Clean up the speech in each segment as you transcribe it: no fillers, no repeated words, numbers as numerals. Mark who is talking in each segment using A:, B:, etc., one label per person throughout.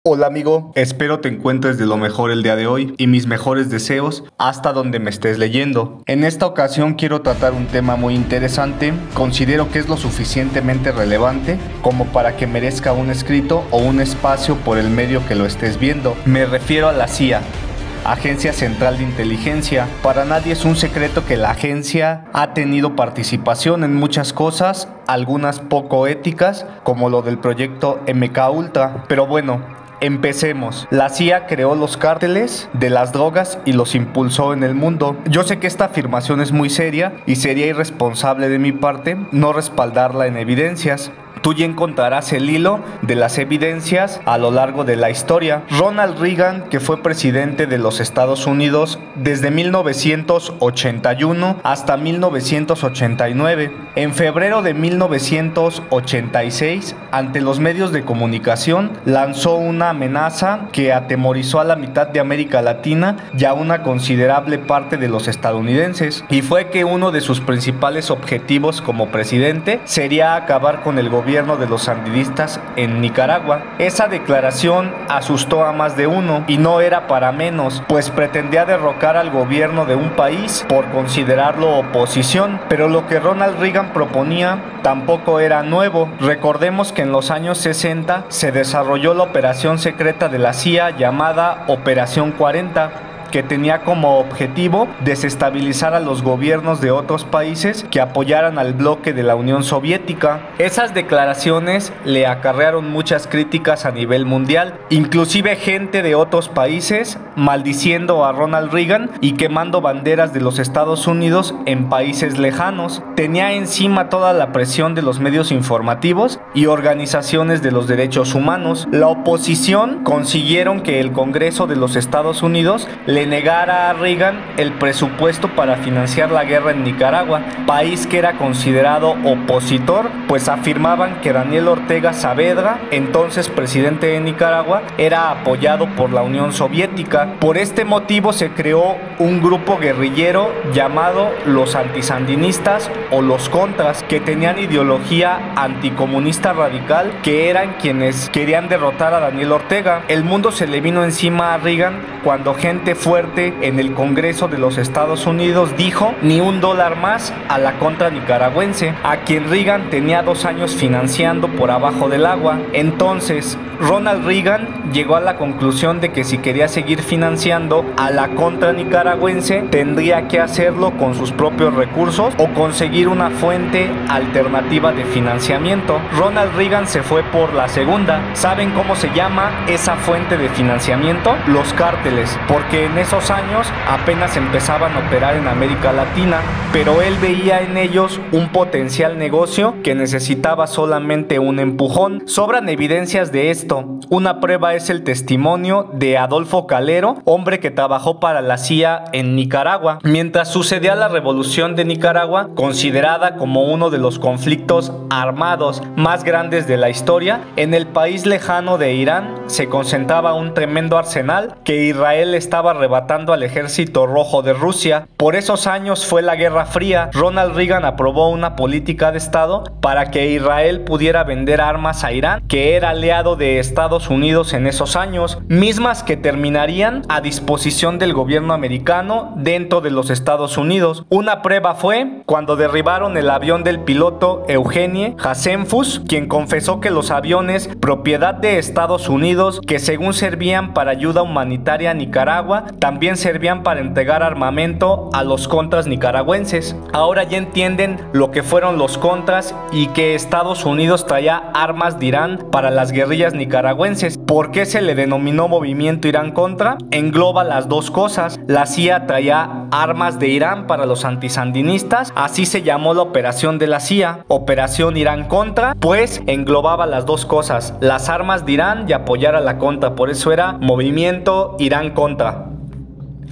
A: Hola amigo, espero te encuentres de lo mejor el día de hoy y mis mejores deseos hasta donde me estés leyendo. En esta ocasión quiero tratar un tema muy interesante, considero que es lo suficientemente relevante como para que merezca un escrito o un espacio por el medio que lo estés viendo. Me refiero a la CIA. Agencia Central de Inteligencia. Para nadie es un secreto que la agencia ha tenido participación en muchas cosas, algunas poco éticas, como lo del proyecto MKUltra. Pero bueno, empecemos. La CIA creó los cárteles de las drogas y los impulsó en el mundo. Yo sé que esta afirmación es muy seria y sería irresponsable de mi parte no respaldarla en evidencias. Tú ya encontrarás el hilo de las evidencias a lo largo de la historia. Ronald Reagan, que fue presidente de los Estados Unidos desde 1981 hasta 1989. En febrero de 1986, ante los medios de comunicación, lanzó una amenaza que atemorizó a la mitad de América Latina y a una considerable parte de los estadounidenses. Y fue que uno de sus principales objetivos como presidente sería acabar con el gobierno de los sandinistas en Nicaragua. Esa declaración asustó a más de uno y no era para menos, pues pretendía derrocar al gobierno de un país por considerarlo oposición, pero lo que Ronald Reagan proponía tampoco era nuevo. Recordemos que en los años 60 se desarrolló la operación secreta de la CIA llamada Operación 40, que tenía como objetivo desestabilizar a los gobiernos de otros países que apoyaran al bloque de la Unión Soviética. Esas declaraciones le acarrearon muchas críticas a nivel mundial, inclusive gente de otros países maldiciendo a Ronald Reagan y quemando banderas de los Estados Unidos en países lejanos. Tenía encima toda la presión de los medios informativos y organizaciones de los derechos humanos. La oposición consiguieron que el Congreso de los Estados Unidos le negara a Reagan el presupuesto para financiar la guerra en Nicaragua, país que era considerado opositor, pues afirmaban que Daniel Ortega Saavedra, entonces presidente de Nicaragua, era apoyado por la Unión Soviética. Por este motivo se creó un grupo guerrillero llamado los antisandinistas o los contras, que tenían ideología anticomunista radical, que eran quienes querían derrotar a Daniel Ortega. El mundo se le vino encima a Reagan cuando gente fuerte en el Congreso de los Estados Unidos dijo ni $1 más a la contra nicaragüense, a quien Reagan tenía 2 años financiando por abajo del agua. Entonces Ronald Reagan llegó a la conclusión de que si quería seguir financiando a la contra nicaragüense tendría que hacerlo con sus propios recursos o conseguir una fuente alternativa de financiamiento. Ronald Reagan se fue por la segunda. ¿Saben cómo se llama esa fuente de financiamiento? Los cárteles, porque en esos años apenas empezaban a operar en América Latina, pero él veía en ellos un potencial negocio que necesitaba solamente un empujón. Sobran evidencias de esto. Una prueba es el testimonio de Adolfo Calero, hombre que trabajó para la CIA en Nicaragua. Mientras sucedía la revolución de Nicaragua, considerada como uno de los conflictos armados más grandes de la historia, en el país lejano de Irán se concentraba un tremendo arsenal que Israel estaba arrebatando al ejército rojo de Rusia. Por esos años fue la Guerra Fría. Ronald Reagan aprobó una política de Estado para que Israel pudiera vender armas a Irán, que era aliado de Estados Unidos en esos años, mismas que terminarían a disposición del gobierno americano dentro de los Estados Unidos. Una prueba fue cuando derribaron el avión del piloto Eugenie Hasenfus, quien confesó que los aviones propiedad de Estados Unidos, que según servían para ayuda humanitaria a Nicaragua, también servían para entregar armamento a los contras nicaragüenses. Ahora ya entienden lo que fueron los contras y que Estados Unidos traía armas de Irán para las guerrillas nicaragüenses. ¿Por qué se le denominó Movimiento Irán Contra? Engloba las dos cosas. La CIA traía armas de Irán para los antisandinistas, así se llamó la operación de la CIA, Operación Irán Contra, pues englobaba las dos cosas, las armas de Irán y apoyar a la contra, por eso era Movimiento Irán Contra.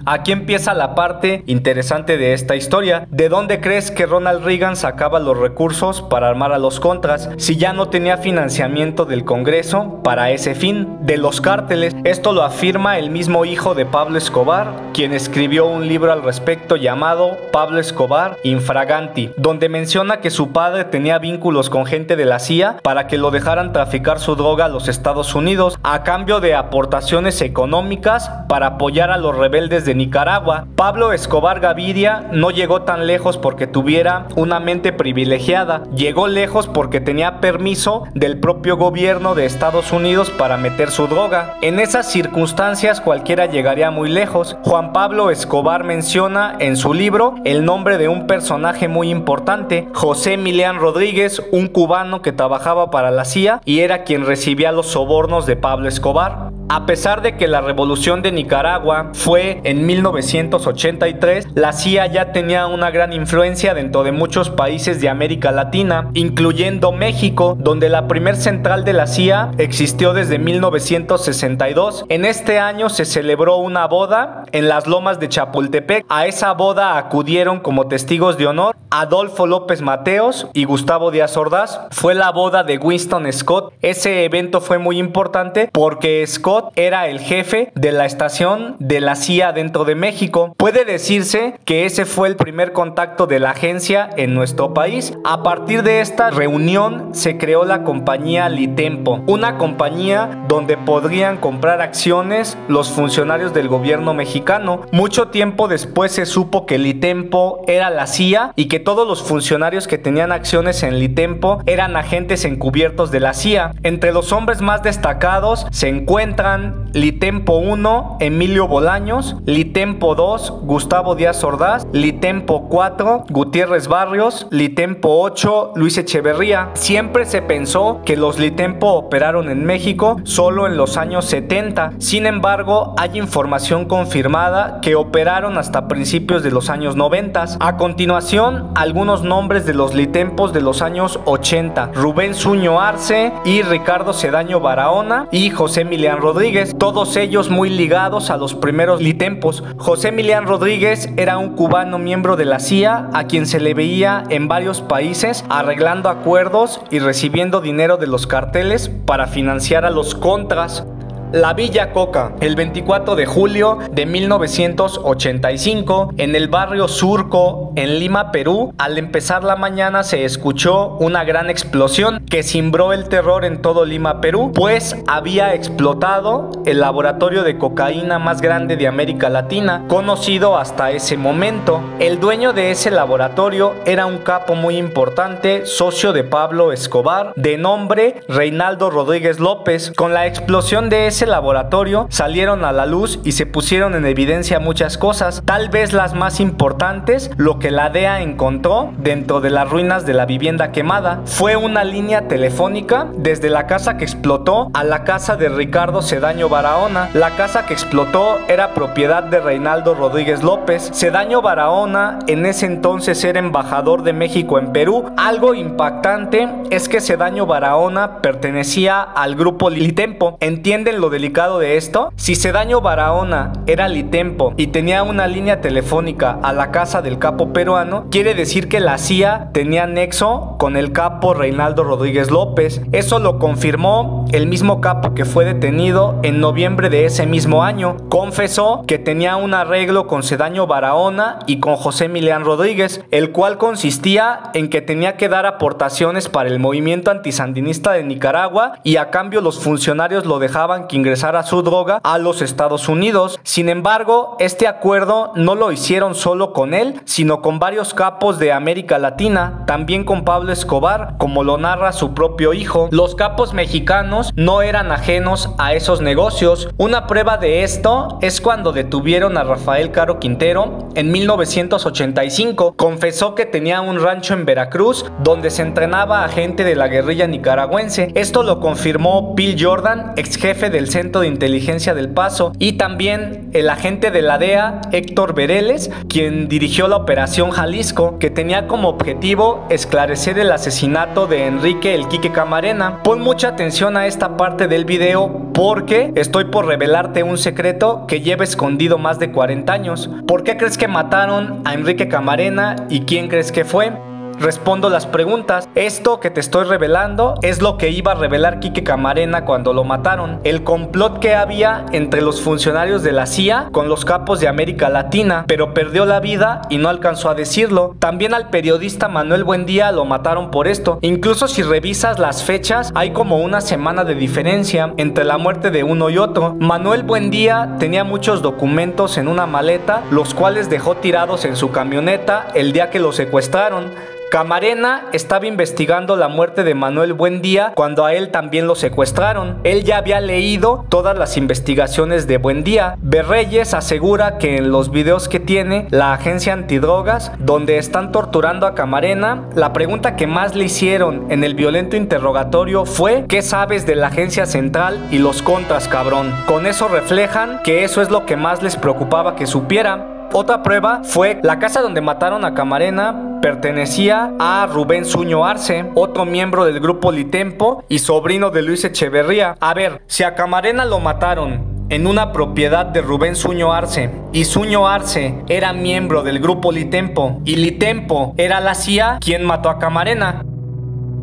A: Aquí empieza la parte interesante de esta historia. ¿De dónde crees que Ronald Reagan sacaba los recursos para armar a los contras si ya no tenía financiamiento del Congreso para ese fin? De los cárteles. Esto lo afirma el mismo hijo de Pablo Escobar, quien escribió un libro al respecto llamado Pablo Escobar Infraganti, donde menciona que su padre tenía vínculos con gente de la CIA para que lo dejaran traficar su droga a los Estados Unidos a cambio de aportaciones económicas para apoyar a los rebeldes de Nicaragua. Pablo Escobar Gaviria no llegó tan lejos porque tuviera una mente privilegiada, llegó lejos porque tenía permiso del propio gobierno de Estados Unidos para meter su droga. En esas circunstancias cualquiera llegaría muy lejos. Juan Pablo Escobar menciona en su libro el nombre de un personaje muy importante, José Emilián Rodríguez, un cubano que trabajaba para la CIA y era quien recibía los sobornos de Pablo Escobar. A pesar de que la revolución de Nicaragua fue en 1983, la CIA ya tenía una gran influencia dentro de muchos países de América Latina, incluyendo México, donde la primer central de la CIA existió desde 1962. En este año se celebró una boda en las lomas de Chapultepec. A esa boda acudieron como testigos de honor Adolfo López Mateos y Gustavo Díaz Ordaz. Fue la boda de Winston Scott. Ese evento fue muy importante porque Scott era el jefe de la estación de la CIA dentro de México. Puede decirse que ese fue el primer contacto de la agencia en nuestro país. A partir de esta reunión se creó la compañía Litempo, una compañía donde podrían comprar acciones los funcionarios del gobierno mexicano. Mucho tiempo después se supo que Litempo era la CIA y que todos los funcionarios que tenían acciones en Litempo eran agentes encubiertos de la CIA. Entre los hombres más destacados se encuentran Litempo 1, Emilio Bolaños, Litempo 2, Gustavo Díaz Ordaz, Litempo 4, Gutiérrez Barrios, Litempo 8, Luis Echeverría. Siempre se pensó que los Litempo operaron en México solo en los años 70. Sin embargo, hay información confirmada que operaron hasta principios de los años 90. A continuación, algunos nombres de los Litempos de los años 80. Rubén Suño Arce y Ricardo Cedaño Barahona y José Emilián Rodríguez, todos ellos muy ligados a los primeros Litempos. José Emilián Rodríguez era un cubano miembro de la CIA a quien se le veía en varios países arreglando acuerdos y recibiendo dinero de los carteles para financiar a los contras. La Villa Coca, el 24 de julio de 1985, en el barrio Surco, en Lima, Perú, al empezar la mañana se escuchó una gran explosión que cimbró el terror en todo Lima, Perú, pues había explotado el laboratorio de cocaína más grande de América Latina, conocido hasta ese momento. El dueño de ese laboratorio era un capo muy importante, socio de Pablo Escobar, de nombre Reinaldo Rodríguez López. Con la explosión de ese laboratorio salieron a la luz y se pusieron en evidencia muchas cosas, tal vez las más importantes, lo que la DEA encontró dentro de las ruinas de la vivienda quemada fue una línea telefónica desde la casa que explotó a la casa de Ricardo Cedaño Barahona. La casa que explotó era propiedad de Reinaldo Rodríguez López. Cedaño Barahona en ese entonces era embajador de México en Perú. Algo impactante es que Cedaño Barahona pertenecía al grupo Litempo. ¿Entienden lo delicado de esto? Si Cedaño Barahona era Litempo y tenía una línea telefónica a la casa del capo peruano, quiere decir que la CIA tenía nexo con el capo Reinaldo Rodríguez López. Eso lo confirmó el mismo capo que fue detenido en noviembre de ese mismo año. Confesó que tenía un arreglo con Cedaño Barahona y con José Emilián Rodríguez, el cual consistía en que tenía que dar aportaciones para el movimiento antisandinista de Nicaragua y a cambio los funcionarios lo dejaban que ingresara su droga a los Estados Unidos. Sin embargo, este acuerdo no lo hicieron solo con él, sino con varios capos de América Latina, también con Pablo Escobar, como lo narra su propio hijo. Los capos mexicanos no eran ajenos a esos negocios. Una prueba de esto es cuando detuvieron a Rafael Caro Quintero en 1985. Confesó que tenía un rancho en Veracruz donde se entrenaba a gente de la guerrilla nicaragüense. Esto lo confirmó Bill Jordan, ex jefe del Centro de Inteligencia del Paso, y también el agente de la DEA, Héctor Bereles, quien dirigió la Operación Jalisco, que tenía como objetivo esclarecer el asesinato de Enrique El Quique Camarena. Pon mucha atención a esta parte del video porque estoy por revelarte un secreto que lleva escondido más de 40 años. ¿Por qué crees que mataron a Enrique Camarena y quién crees que fue? Respondo las preguntas. Esto que te estoy revelando es lo que iba a revelar Quique Camarena cuando lo mataron. El complot que había entre los funcionarios de la CIA con los capos de América Latina, pero perdió la vida y no alcanzó a decirlo. También al periodista Manuel Buendía lo mataron por esto. Incluso si revisas las fechas, hay como una semana de diferencia entre la muerte de uno y otro. Manuel Buendía tenía muchos documentos en una maleta, los cuales dejó tirados en su camioneta el día que lo secuestraron. Camarena estaba investigando la muerte de Manuel Buendía cuando a él también lo secuestraron. Él ya había leído todas las investigaciones de Buendía. Berreyes asegura que en los videos que tiene la agencia antidrogas, donde están torturando a Camarena, la pregunta que más le hicieron en el violento interrogatorio fue: ¿qué sabes de la agencia central y los contras, cabrón? Con eso reflejan que eso es lo que más les preocupaba que supiera. Otra prueba fue la casa donde mataron a Camarena pertenecía a Rubén Zuño Arce, otro miembro del grupo Litempo y sobrino de Luis Echeverría. A ver, si a Camarena lo mataron en una propiedad de Rubén Zuño Arce y Zuño Arce era miembro del grupo Litempo y Litempo era la CIA, ¿quién mató a Camarena?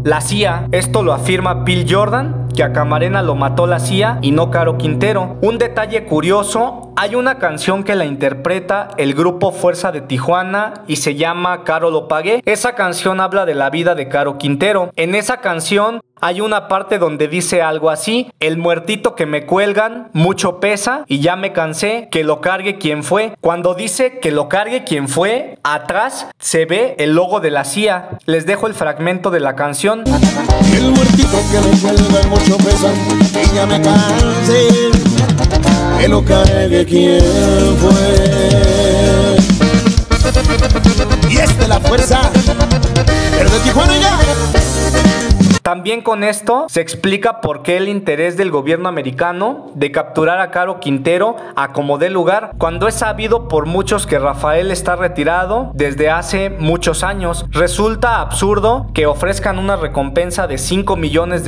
A: La CIA. Esto lo afirma Bill Jordan, que a Camarena lo mató la CIA y no Caro Quintero. Un detalle curioso: hay una canción que la interpreta el grupo Fuerza de Tijuana y se llama Caro lo pagué. Esa canción habla de la vida de Caro Quintero. En esa canción hay una parte donde dice algo así: el muertito que me cuelgan mucho pesa y ya me cansé, que lo cargue quien fue. Cuando dice que lo cargue quien fue, atrás se ve el logo de la CIA. Les dejo el fragmento de la canción.
B: El muertito que me cuelgan mucho pesa y ya me cansé, que lo cargue quien fue. Y es de la Fuerza, pero de Tijuana ya.
A: También con esto se explica por qué el interés del gobierno americano de capturar a Caro Quintero a como dé lugar, cuando es sabido por muchos que Rafael está retirado desde hace muchos años. Resulta absurdo que ofrezcan una recompensa de $5 millones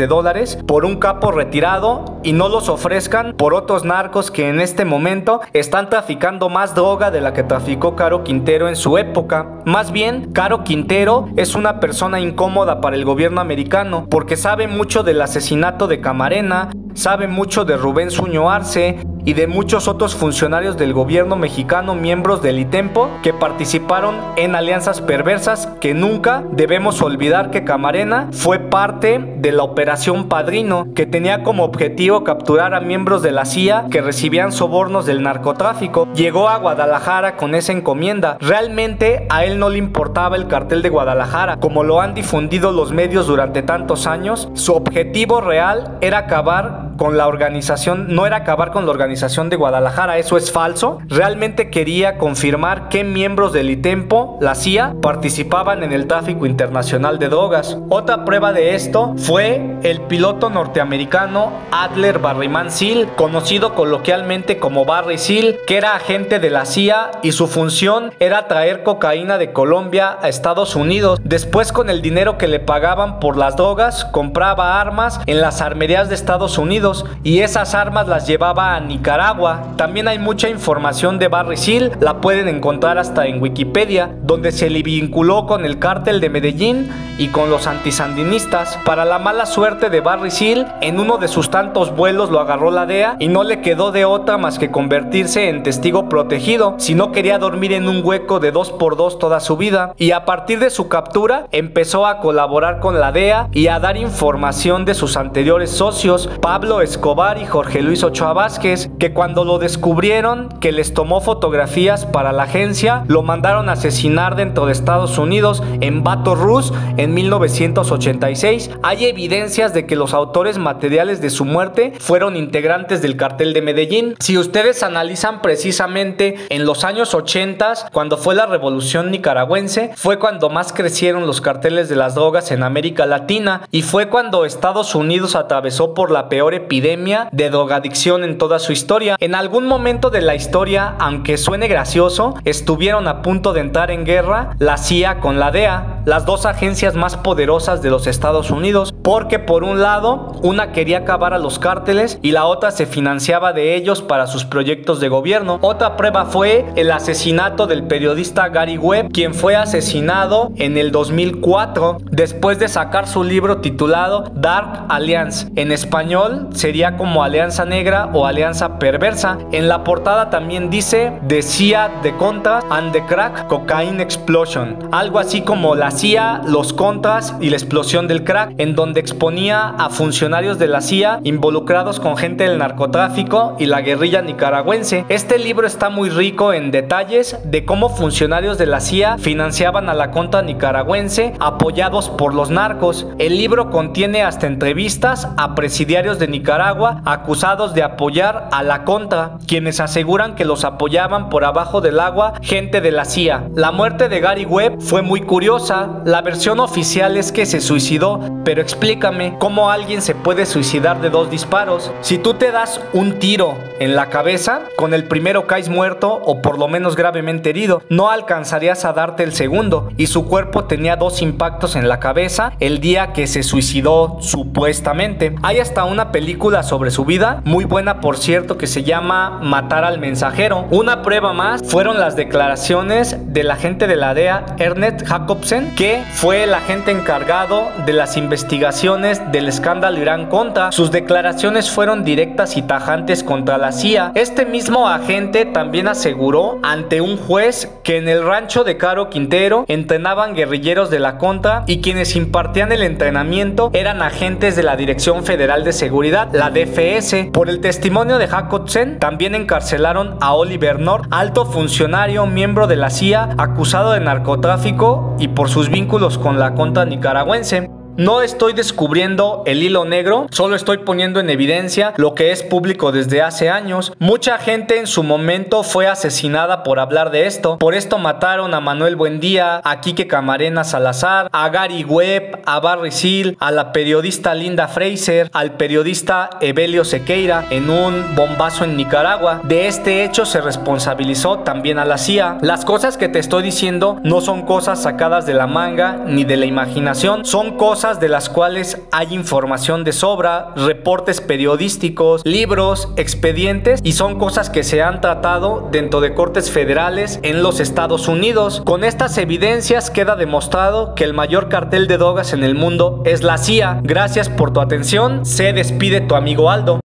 A: por un capo retirado y no los ofrezcan por otros narcos que en este momento están traficando más droga de la que traficó Caro Quintero en su época. Más bien, Caro Quintero es una persona incómoda para el gobierno americano, porque sabe mucho del asesinato de Camarena, sabe mucho de Rubén Zuño Arce y de muchos otros funcionarios del gobierno mexicano, miembros del Litempo, que participaron en alianzas perversas. Que nunca debemos olvidar que Camarena fue parte de la Operación Padrino, que tenía como objetivo capturar a miembros de la CIA que recibían sobornos del narcotráfico. Llegó a Guadalajara con esa encomienda. Realmente a él no le importaba el cartel de Guadalajara, como lo han difundido los medios durante tantos años. Su objetivo real era acabar con la organización, no era acabar con la organización de Guadalajara, eso es falso. Realmente quería confirmar que miembros del Litempo, la CIA, participaban en el tráfico internacional de drogas. Otra prueba de esto fue el piloto norteamericano Adler Barrymán Seal, conocido coloquialmente como Barry Seal, que era agente de la CIA y su función era traer cocaína de Colombia a Estados Unidos. Después, con el dinero que le pagaban por las drogas, compraba armas en las armerías de Estados Unidos y esas armas las llevaba a Nicaragua. También hay mucha información de Barry Seal, la pueden encontrar hasta en Wikipedia, donde se le vinculó con el cártel de Medellín y con los antisandinistas. Para la mala suerte de Barry Seal, en uno de sus tantos vuelos lo agarró la DEA y no le quedó de otra más que convertirse en testigo protegido, si no quería dormir en un hueco de 2x2 toda su vida. Y a partir de su captura empezó a colaborar con la DEA y a dar información de sus anteriores socios, Pablo Escobar y Jorge Luis Ochoa Vázquez, que cuando lo descubrieron que les tomó fotografías para la agencia, lo mandaron a asesinar dentro de Estados Unidos en Baton Rouge en 1986. Hay evidencias de que los autores materiales de su muerte fueron integrantes del cartel de Medellín. Si ustedes analizan precisamente en los años 80, cuando fue la revolución nicaragüense, fue cuando más crecieron los carteles de las drogas en América Latina y fue cuando Estados Unidos atravesó por la peor epidemia epidemia de drogadicción en toda su historia. En algún momento de la historia, aunque suene gracioso, estuvieron a punto de entrar en guerra la CIA con la DEA, las dos agencias más poderosas de los Estados Unidos, porque por un lado, una quería acabar a los cárteles y la otra se financiaba de ellos para sus proyectos de gobierno. Otra prueba fue el asesinato del periodista Gary Webb, quien fue asesinado en el 2004 después de sacar su libro titulado Dark Alliance. En español sería como Alianza Negra o Alianza Perversa. En la portada también dice The CIA, The Contras and the Crack Cocaine Explosion, algo así como la CIA, los Contras y la explosión del crack, en donde exponía a funcionarios de la CIA involucrados con gente del narcotráfico y la guerrilla nicaragüense. Este libro está muy rico en detalles de cómo funcionarios de la CIA financiaban a la contra nicaragüense apoyados por los narcos. El libro contiene hasta entrevistas a presidiarios de Nicaragua acusados de apoyar a la contra, quienes aseguran que los apoyaban por abajo del agua gente de la CIA. La muerte de Gary Webb fue muy curiosa. La versión oficial es que se suicidó, pero explícame cómo alguien se puede suicidar de 2 disparos. Si tú te das un tiro en la cabeza, con el primero caes muerto o por lo menos gravemente herido, no alcanzarías a darte el segundo, y su cuerpo tenía 2 impactos en la cabeza el día que se suicidó supuestamente. Hay hasta una película sobre su vida, muy buena por cierto, que se llama Matar al Mensajero. Una prueba más fueron las declaraciones del agente de la DEA, Ernest Jacobsen, que fue el agente encargado de las investigaciones del escándalo Irán-Contra. Sus declaraciones fueron directas y tajantes contra la CIA. Este mismo agente también aseguró ante un juez que en el rancho de Caro Quintero entrenaban guerrilleros de la Contra y quienes impartían el entrenamiento eran agentes de la Dirección Federal de Seguridad, la DFS. Por el testimonio de Jacobsen, también encarcelaron a Oliver North, alto funcionario, miembro de la CIA, acusado de narcotráfico y por sus vínculos con la Contra nicaragüense. No estoy descubriendo el hilo negro, solo estoy poniendo en evidencia lo que es público desde hace años. Mucha gente en su momento fue asesinada por hablar de esto. Por esto mataron a Manuel Buendía, a Quique Camarena Salazar, a Gary Webb, a Barry Seal, a la periodista Linda Fraser, al periodista Evelio Sequeira en un bombazo en Nicaragua. De este hecho se responsabilizó también a la CIA. Las cosas que te estoy diciendo no son cosas sacadas de la manga ni de la imaginación, son cosas de las cuales hay información de sobra, reportes periodísticos, libros, expedientes, y son cosas que se han tratado dentro de cortes federales en los Estados Unidos. Con estas evidencias queda demostrado que el mayor cartel de drogas en el mundo es la CIA. Gracias por tu atención. Se despide tu amigo Aldo.